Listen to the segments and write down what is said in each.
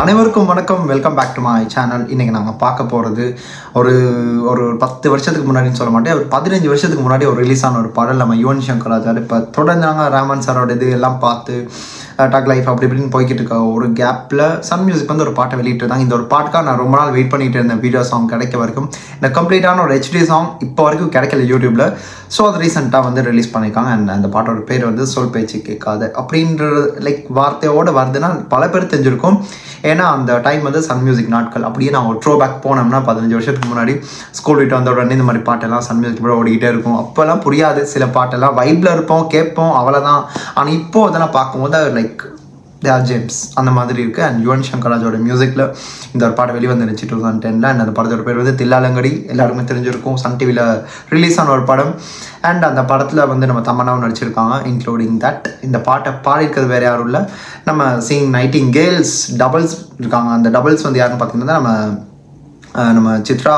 அனைவருக்கும் வணக்கம். Welcome back to my channel. இன்றைக்கி நாங்கள் பார்க்க போகிறது ஒரு 10 வருஷத்துக்கு முன்னாடின்னு சொல்ல மாட்டேன், ஒரு 15 வருஷத்துக்கு முன்னாடி ஒரு ரிலீஸ் ஆன ஒரு பாடல். நம்ம யுவன் சங்கர் ராஜா இப்போ தொடர்ந்து நாங்கள் ரஹ்மான் சாரோட இது எல்லாம் பார்த்து டாக் லைஃப் அப்படி இப்படின்னு போய்கிட்டு இருக்க ஒரு கேப்பில் சன் மியூசிக் வந்து ஒரு பாட்டை வெளியிட்டிருந்தாங்க. இந்த ஒரு பாட்டுக்காக நான் ரொம்ப நாள் வெயிட் பண்ணிட்டு இருந்தேன். வீடியோ சாங் கிடைக்க வரைக்கும் இந்த கம்ப்ளீட்டான ஒரு HD சாங் இப்போ வரைக்கும் கிடைக்கல யூடியூப்பில். ஸோ அது ரீசெண்டாக வந்து ரிலீஸ் பண்ணியிருக்காங்க. அண்ட் அந்த பாட்டோட பேர் வந்து சொல் பேச்சு கேட்காது அப்படின்ற வார்த்தையோடு வருதுன்னா பல பேர் தெரிஞ்சிருக்கும். ஏன்னா அந்த டைம் வந்து சன் மியூசிக் நாட்கள். அப்படியே நான் ஒரு த்ரோ பேக் போனோம்னா 15 வருஷத்துக்கு முன்னாடி ஸ்கூல் விட்டு வந்த உடனே இந்த மாதிரி பாட்டெல்லாம் சன் மியூசிக் கூட ஓடிக்கிட்டே இருக்கும். அப்போல்லாம் புரியாது, சில பாட்டெல்லாம் வைப்பில் இருப்போம், கேட்போம், அவ்வளோதான். ஆனால் இப்போது அதெல்லாம் பார்க்கும்போது லைக் ஜேம்ஸ் அந்த மாதிரி இருக்குது. அண்ட் யுவன் சங்கர் ராஜோட மியூசிக்கில் இந்த ஒரு பாட்டு வெளிவந்துருச்சு 2010. அண்ட் அந்த படத்தோட பேர் வந்து தில்லாலங்கடி, எல்லாருமே தெரிஞ்சிருக்கும். சன் டிவியில் ரிலீஸ் ஆன ஒரு படம். அண்ட் அந்த படத்தில் வந்து நம்ம தமன்னாவும் நடிச்சிருக்காங்க, இன்க்ளூடிங் தட். இந்த பாட்டை பாடியிருக்கிறது வேறு யாரும் இல்லை, நம்ம சிங் நைட்டிங்கேல்ஸ் டபுள்ஸ் இருக்காங்க. அந்த டபுள்ஸ் வந்து யாருன்னு பார்த்தீங்கன்னா நம்ம சித்ரா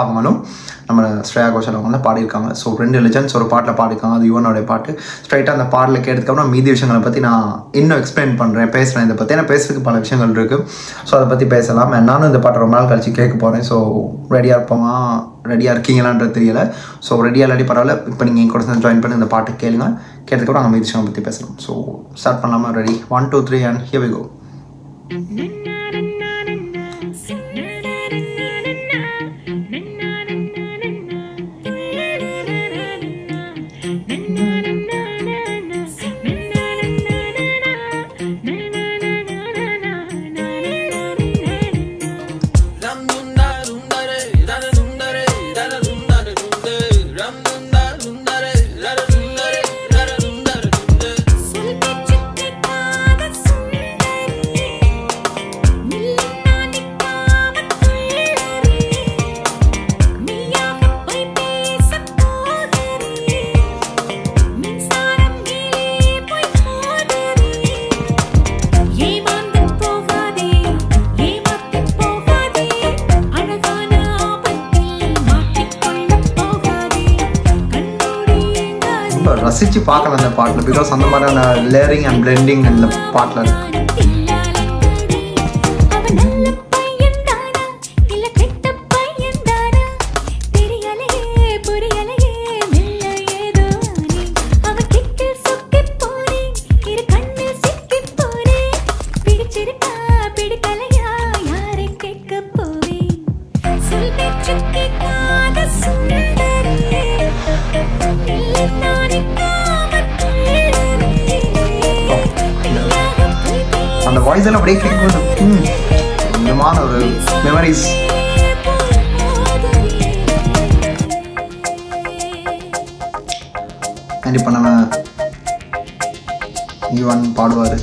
அவங்களும் நம்ம ஸ்ரேயா கோஷல் அவங்களாம் பாடியிருக்காங்க. ஸோ 2 லெஜண்ட்ஸ் ஒரு பாட்டில் பாடியிருக்காங்க. அது யுவனோடைய பாட்டு. ஸ்ட்ரைட்டாக அந்த பாட்டில் கேட்டதுக்கப்புறம் மீதி விஷயங்களை பற்றி நான் இன்னும் எக்ஸ்பிளைன் பேசுகிறேன். இதை பற்றி ஏன்னா பேசுறதுக்கு பல விஷயங்கள் இருக்குது. ஸோ அதை பற்றி பேசலாம். நானும் இந்த பாட்டை ரொம்ப நாள் கழிச்சு கேட்க போகிறேன். ஸோ ரெடியாக இருக்கீங்களான்றது தெரியலை. ஸோ ரெடியாக இல்லாட்டி பரவாயில்ல, இப்போ நீங்கள் என் கூட சேர்ந்து ஜாயின் பண்ணி இந்த பாட்டு கேளுங்க. கேட்டதுக்கப்புறம் நாங்கள் மீதி விஷயம் பற்றி பேசலாம். ஸோ ஸ்டார்ட் பண்ணலாமா? Ready 1 2 3 and here we go. ரசித்து பார்க்கலாம் அந்த பாட்டில். பிகாஸ் அந்த மாதிரியான லேயரிங் அண்ட் பிளெண்டிங் அந்த பாட்டில் இருக்கு. அந்த வாய்ஸ் எல்லாம் அப்படியே கேட்கும்போது இந்தமான ஒரு மெமரிஸ். கண்டிப்பாக நம்ம யுவன் பாடுவார்.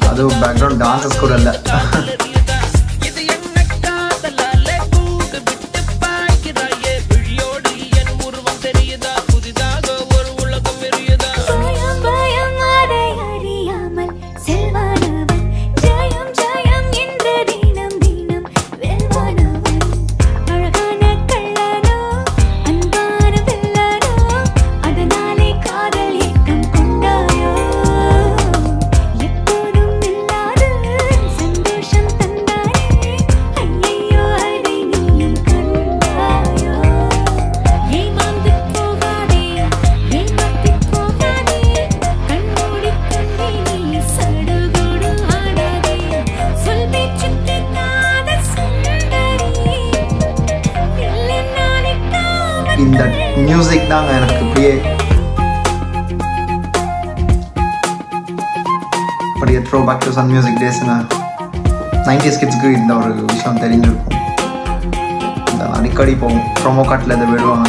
அது பேக்ரவுண்ட் டான்சஸ் கூட இல்லை. இந்த மியூசிக் தாங்க எனக்கு அப்படியே throw back to Sun music டேஸுங்க. 90s கிட்ஸ்க்கு இந்த ஒரு விஷயம் தெரிஞ்சிருக்கும். இந்த அடிக்கடி போகும் ப்ரோமோ கார்ட்டில் இதை விடுவாங்க,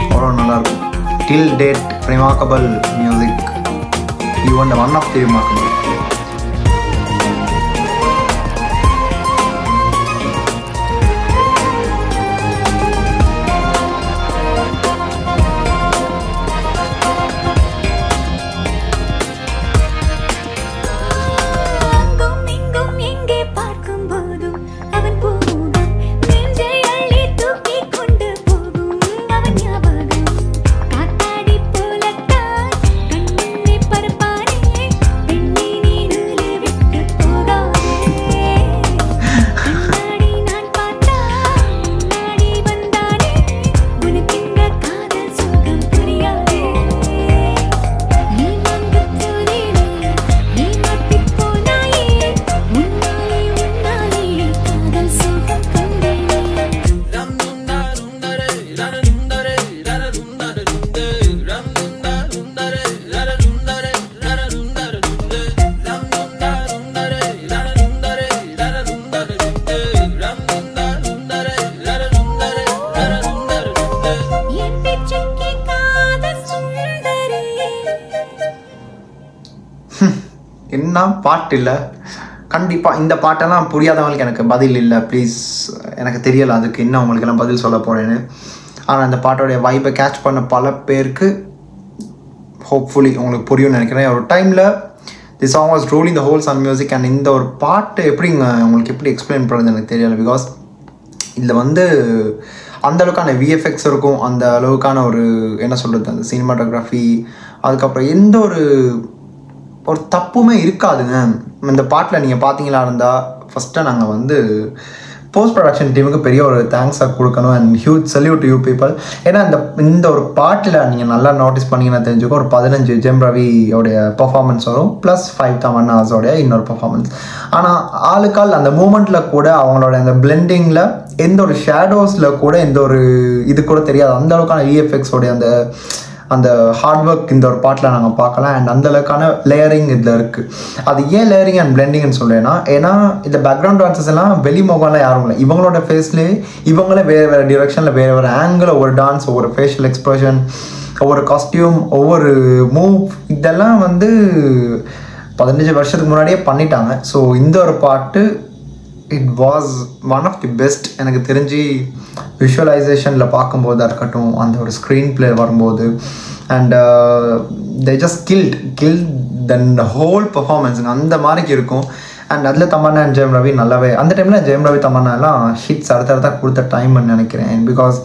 அவ்வளோ நல்லாயிருக்கும். Till date remarkable music, even one of the remarkable. என்ன பாட்டு இல்லை. கண்டிப்பாக இந்த பாட்டெல்லாம் புரியாதவங்களுக்கு எனக்கு பதில் இல்லை ப்ளீஸ். எனக்கு தெரியலை அதுக்கு என்ன உங்களுக்கெல்லாம் பதில் சொல்ல போகிறேன்னு. ஆனால் இந்த பாட்டோடைய வைப்பை கேட்ச் பண்ண பல பேருக்கு ஹோப்ஃபுல்லி உங்களுக்கு புரியும்னு நினைக்கிறேன். ஒரு டைமில் the song was ruling the whole Sun music. And இந்த ஒரு பாட்டு உங்களுக்கு எப்படி எக்ஸ்பிளைன் பண்ணுறது எனக்கு தெரியலை. பிகாஸ் இதில் வந்து அந்த அளவுக்கான விஎஃப்எக்ஸ் இருக்கும், அந்த அளவுக்கான ஒரு என்ன சொல்கிறது, அந்த சினிமாட்டோகிராஃபி, அதுக்கப்புறம் எந்த ஒரு தப்புமே இருக்காதுங்க இந்த பாட்டில். நீங்கள் பார்த்தீங்களா இருந்தால் ஃபஸ்ட்டு நாங்கள் வந்து போஸ்ட் ப்ரொடக்ஷன் டீமுக்கு பெரிய ஒரு தேங்க்ஸாக கொடுக்கணும். And huge salute to you people. ஏன்னா இந்த ஒரு பாட்டில் நீங்கள் நல்லா நோட்டீஸ் பண்ணிங்கன்னா தெரிஞ்சுக்கோ, ஒரு 15 ஜெயம் ரவியோடைய பர்ஃபார்மன்ஸ் வரும், ப்ளஸ் 5 தமன்னாஸோடைய இன்னொரு பர்ஃபார்மன்ஸ். ஆனால் ஆளுக்கால் அந்த மூமெண்ட்டில் கூட அவங்களோட அந்த பிளெண்டிங்கில் எந்த ஒரு ஷேடோஸில் கூட எந்த ஒரு இது கூட தெரியாது. அந்த அளவுக்கான விஎஃப்எக்ஸோடைய அந்த ஹார்ட் ஒர்க் இந்த ஒரு பாட்டில் நாங்கள் பார்க்கலாம். அண்ட் அந்த அளவுக்கான லேயரிங் இதில் இருக்குது. அது ஏன் லேயரிங் அண்ட் பிளெண்டிங்னு சொல்லேன்னா, ஏன்னா இந்த பேக்ரவுண்ட் டான்சர்ஸ் எல்லாம் வெளிமுகம்லாம் யாரும் இல்லை. இவங்களோட ஃபேஸ்லேயே இவங்களே வேறு டிரெக்ஷனில் வேறு ஆங்கிள், ஒவ்வொரு டான்ஸ், ஒவ்வொரு ஃபேஷியல் எக்ஸ்ப்ரெஷன், ஒவ்வொரு காஸ்டியூம், ஒவ்வொரு மூவ், இதெல்லாம் வந்து 15 வருஷத்துக்கு முன்னாடியே பண்ணிட்டாங்க. ஸோ இந்த ஒரு பாட்டு it was one of the best. எனக்கு தெரிஞ்சு விஷுவலைசேஷனில் பார்க்கும்போதாக இருக்கட்டும், அந்த ஒரு ஸ்க்ரீன் பிளே வரும்போது, and they just killed then the whole பர்ஃபார்மன்ஸுங்க அந்த மாதிரிக்கு இருக்கும். அண்ட் அதில் தமன்னா அண்ட் ஜெயம் ரவி நல்லாவே அந்த டைமில் ஜெயம் ரவி தமன்னா எல்லாம் ஹிட்ஸ் அடுத்தடுத்தா கொடுத்த டைம்னு நினைக்கிறேன். Because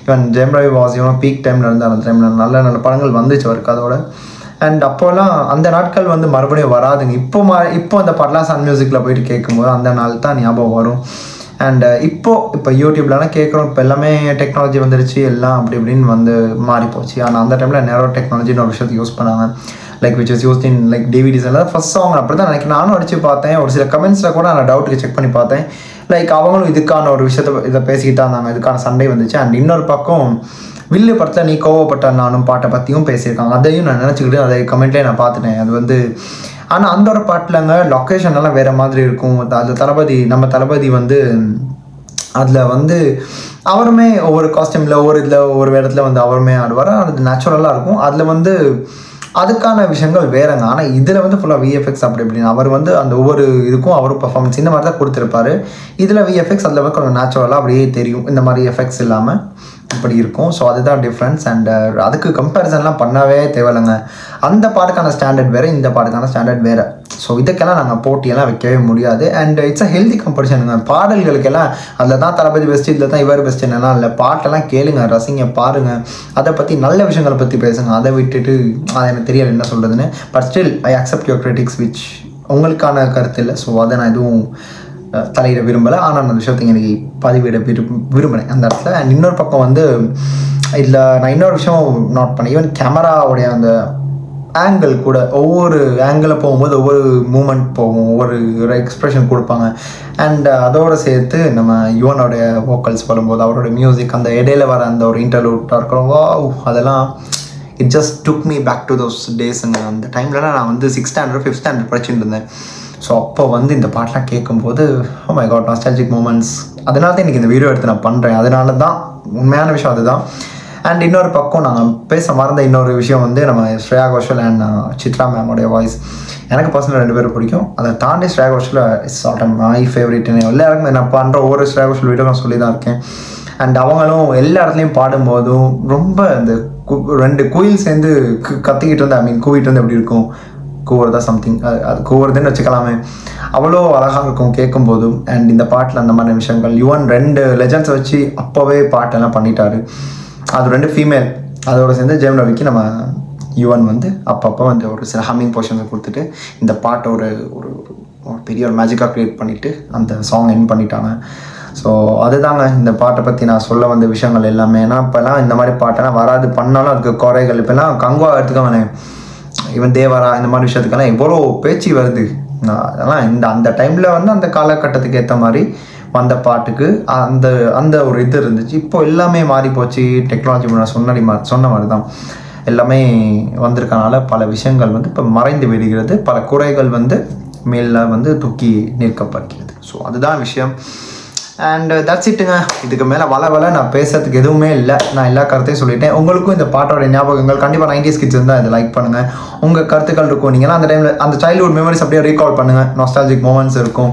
even Jayam Ravi was peak டைமில் இருந்தால் அந்த டைமில் நல்ல நல்ல படங்கள் வந்துச்சு அவருக்கு அதோட. அண்ட் அப்போல்லாம் அந்த நாட்கள் வந்து மறுபடியும் வராதுங்க. இப்போ அந்த பாட்டெலாம் சன் மியூசிக்கில் போயிட்டு கேட்கும்போது அந்த நாள் தான் ஞாபகம் வரும். அண்ட் இப்போ யூடியூப்லலாம் கேட்குறோம். இப்போ எல்லாமே டெக்னாலஜி வந்துருச்சு, எல்லாம் அப்படி இப்படின்னு வந்து மாறி போச்சு. ஆனால் அந்த டைமில் நேரோ டெக்னாலஜின்னு ஒரு விஷயத்தை யூஸ் பண்ணாங்க, like which is used in like DVDs எல்லாம். ஃபர்ஸ்ட் சாங் அப்படி தான் நினைக்கிறேன். நானும் அடித்து பார்த்தேன். ஒரு சில கமெண்ட்ஸில் கூட நான் டவுட்டுக்கு செக் பண்ணி பார்த்தேன். லைக் அவங்களும் இதுக்கான ஒரு விஷயத்தை இதை பேசிக்கிட்டு இருந்தாங்க, இதுக்கான சண்டை வந்துச்சு. அண்ட் இன்னொரு பக்கம் வில்லு படத்தில் நீ கோவப்பட்ட நானும் பாட்டை பற்றியும் பேசியிருக்காங்க. அதையும் நான் நினச்சிக்கிட்டு அதை கமெண்ட்லேயே நான் பார்த்துட்டேன். அது வந்து ஆனால் அந்த ஒரு பாட்டிலங்க லொக்கேஷன்லாம் வேறு மாதிரி இருக்கும். அது நம்ம தளபதி வந்து அதில் வந்து அவருமே ஒவ்வொரு காஸ்டியூமில் ஒவ்வொரு இடத்துல வந்து அவருமே ஆடுவார். அது நேச்சுரலாக இருக்கும். அதில் வந்து அதுக்கான விஷயங்கள் வேறங்க. ஆனால் இதில் வந்து ஃபுல்லாக விஎஃப்எக்ஸ் அப்படி இப்படின்னு அவர் வந்து அந்த ஒவ்வொரு இதுக்கும் அவரும் பர்ஃபார்மன்ஸ் இந்த மாதிரி தான் கொடுத்துருப்பாரு. இதில் விஎஃப்எக்ஸ் அதில் வந்து கொஞ்சம் நேச்சுரலாக அப்படியே தெரியும், இந்த மாதிரி எஃபெக்ட்ஸ் இல்லாமல் இப்படி இருக்கும். ஸோ அதுதான் டிஃப்ரென்ஸ். அண்ட் அதுக்கு கம்பேரிசன்லாம் பண்ணவே தேவையில்லைங்க. அந்த பாட்டுக்கான ஸ்டாண்டர்ட் வேறு, இந்த பாட்டுக்கான ஸ்டாண்டர்ட் வேறு. ஸோ இதுக்கெல்லாம் நாங்கள் போட்டியெல்லாம் வைக்கவே முடியாது. அண்ட் இட்ஸ் அ ஹெல்தி கம்படிஷனுங்க. பாடல்களுக்கெல்லாம் அதில் தான் தளபதி பெஸ்ட்டு, இதில் தான் இவர் பெஸ்ட் என்னென்னா இல்லை. பாட்டெல்லாம் கேளுங்க, ரசிங்க, பாருங்கள், அதை பற்றி நல்ல விஷயங்களை பற்றி பேசுங்க. அதை விட்டுட்டு அது எனக்கு தெரியல என்ன சொல்கிறதுன்னு. But still I accept your critics which உங்களுக்கான கருத்து இல்லை. ஸோ அதை நான் எதுவும் தலையிட விரும்பலை. ஆனால் அந்த விஷயத்தை எனக்கு பதிவிட விரும்புகிறேன் அந்த இடத்துல. அண்ட் இன்னொரு பக்கம் வந்து இதில் நான் இன்னொரு விஷயம் நோட் பண்ணேன். ஈவன் கேமராவுடைய அந்த ஆங்கிள் கூட ஒவ்வொரு ஆங்கிளில் போகும்போது ஒவ்வொரு மூமெண்ட் போகும், ஒவ்வொரு எக்ஸ்ப்ரெஷன் கொடுப்பாங்க. அண்ட் அதோடு சேர்த்து நம்ம யுவனோடைய வோக்கல்ஸ் வரும்போது அவரோட மியூசிக், அந்த இடையில வர அந்த ஒரு இன்டர்லூட்டாக இருக்கிறவங்க, அதெல்லாம் it just took me back to those டேஸுங்க. அந்த டைம்லலாம் நான் வந்து 6th standard 5th standard படிச்சுட்டு இருந்தேன். ஸோ அப்போ வந்து இந்த பாட்டெலாம் கேட்கும்போது oh my God, nostalgic moments. அதனால தான் இன்றைக்கி இந்த வீடியோ எடுத்து நான் பண்ணுறேன். அதனால தான் உண்மையான விஷயம் அதுதான். அண்ட் இன்னொரு பக்கம் நாங்கள் பேச மறந்த இன்னொரு விஷயம் வந்து நம்ம ஸ்ரேயா கோஷல் அண்ட் சித்ரா மேமோடைய வாய்ஸ். எனக்கு பர்சனல் 2 பேரும் பிடிக்கும். அதை தாண்டி Shreya Ghoshal it's at my ஃபேவரட்னு எல்லாருக்குமே நான் பண்ணுற ஒவ்வொரு ஸ்ரேயா கோஷல் வீடியோ நான் சொல்லி தான் இருக்கேன். அண்ட் அவங்களும் எல்லா இடத்துலையும் பாடும்போதும் ரொம்ப இந்த 2 குயில் சேர்ந்து கத்திக்கிட்டு இருந்தா, கூவிட்டு இருந்தால் எப்படி இருக்கும், கூவுறதா சம்திங், அது கூவுறதுன்னு வச்சுக்கலாமே, அவ்வளோ அழகாக இருக்கும் கேட்கும்போதும். அண்ட் இந்த பாட்டில் அந்த மாதிரி விஷயங்கள் யுவன் 2 லெஜண்ட்ஸை வச்சு அப்போவே பாட்டெல்லாம் பண்ணிட்டாரு. அது 2 ஃபீமேல். அதோடு சேர்ந்து ஜெயம் ரவிக்கு நம்ம யுவன் வந்து அப்பப்போ வந்து ஒரு சில ஹம்மிங் போர்ஷன்ஸை கொடுத்துட்டு இந்த பாட்டை ஒரு பெரிய ஒரு மேஜிக்காக க்ரியேட் பண்ணிவிட்டு அந்த சாங் என் பண்ணிட்டாங்க. ஸோ அதுதாங்க இந்த பாட்டை பற்றி நான் சொல்ல வந்த விஷயங்கள் எல்லாமே. ஏன்னா இப்போல்லாம் இந்த மாதிரி பாட்டெல்லாம் வராது, பண்ணாலும் அதுக்கு குறைகள். இப்போல்லாம் கங்குவா எடுத்துக்கோங்க, இவன் தேவரா, இந்த மாதிரி விஷயத்துக்கெல்லாம் எவ்வளோ பேச்சு வருது. அதெல்லாம் அந்த டைமில் வந்து அந்த காலகட்டத்துக்கு ஏற்ற மாதிரி வந்த பாட்டுக்கு அந்த ஒரு இது இருந்துச்சு. இப்போ எல்லாமே மாறி போச்சு. டெக்னாலஜி சொன்ன மாதிரி தான் எல்லாமே வந்திருக்கனால பல விஷயங்கள் வந்து இப்போ மறைந்து விடுகிறது, பல குறைகள் வந்து மேலே வந்து தூக்கி நிற்கப்படுகிறது. ஸோ அதுதான் விஷயம். அண்ட் தட்ஸ் இட்டுங்க. இதுக்கு மேலே வள நான் பேசுறதுக்கு எதுவுமே இல்லை. நான் எல்லா கருத்தையும் சொல்லிட்டேன். உங்களுக்கும் இந்த பாட்டோட ஞாபகங்கள் கண்டிப்பாக 90s கிட்ஸ் இருந்தால் இதை லைக் பண்ணுங்கள். உங்கள் கருத்துக்கள் இருக்கும். நீங்கள்லாம் அந்த டைமில் அந்த சைல்ட்ஹுட் மெமரிஸ் அப்படியே ரீகால் பண்ணுங்கள். நாஸ்டாலஜிக் மூமெண்ட்ஸ் இருக்கும்.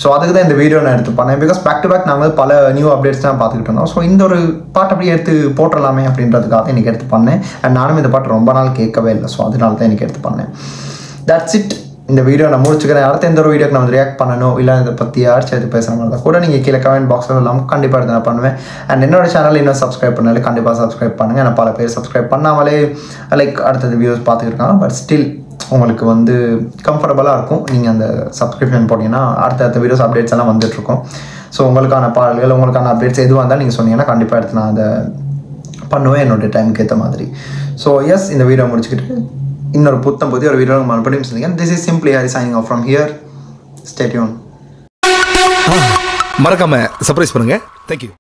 ஸோ அதுக்கு தான் இந்த வீடியோ நான் எடுத்து பண்ணேன். பிகாஸ் பேக் டு பேக் நாங்கள் பல நியூ அப்டேட்ஸ் தான் பார்த்துக்கிட்டு இருந்தோம். ஸோ இந்த ஒரு பாட்டு அப்படியே எடுத்து போட்டுடலாமே அப்படின்றதுக்காக இன்றைக்கி எடுத்து பண்ணேன். அண்ட் நானும் இந்த பாட்டு ரொம்ப நாள் கேட்கவே இல்லை. ஸோ அதனால தான் இன்றைக்கி எடுத்து பண்ணேன். That's it. இந்த வீடியோ நான் முடிச்சுக்கிறேன். அடுத்த எந்த ஒரு வீடியோக்கு நம்ம ரியாக்ட் பண்ணணும் இல்லை இதை பற்றி யாராச்சும் எடுத்து பேசுகிற மாதிரி தான் கூட நீங்கள் கீழே கமெண்ட் பாக்ஸில் இல்லாமல் கண்டிப்பாக எடுத்து நான் பண்ணுவேன். அண்ட் என்னோட சேனல் இன்னும் சப்ஸ்கிரைப் பண்ணாலே கண்டிப்பாக சப்ஸ்கிரைப் பண்ணுங்கள். ஏன்னா பல பேர் சப்ஸ்கிரைப் பண்ணாமலே லைக் அடுத்தது வீடியோஸ் பார்த்துக்கிட்டு இருக்காங்க. பட் ஸ்டில் உங்களுக்கு வந்து கம்ஃபர்டபுளாக இருக்கும். நீங்கள் அந்த சப்ஸ்கிரிப்ஷன் போட்டிங்கன்னா அடுத்த வீடியோஸ் அப்டேட்ஸ் எல்லாம் வந்துட்டுருக்கும். ஸோ உங்களுக்கான பாடல்கள் உங்களுக்கான அப்டேட்ஸ் எதுவாக இருந்தாலும் நீங்கள் சொன்னீங்கன்னா கண்டிப்பாக எடுத்து நான் அதை பண்ணுவேன் என்னோடய டைமுக்கு ஏற்ற மாதிரி. ஸோ எஸ், இந்த வீடியோ முடிச்சுக்கிட்டு இன்னொரு புதிய ஒரு வீடியோ மறுபடியும் சொல்லுங்கள். This is simply Hari signing off from here. Stay tune. மறக்காம சர்ப்ரைஸ் பண்ணுங்க. தேங்க்யூ.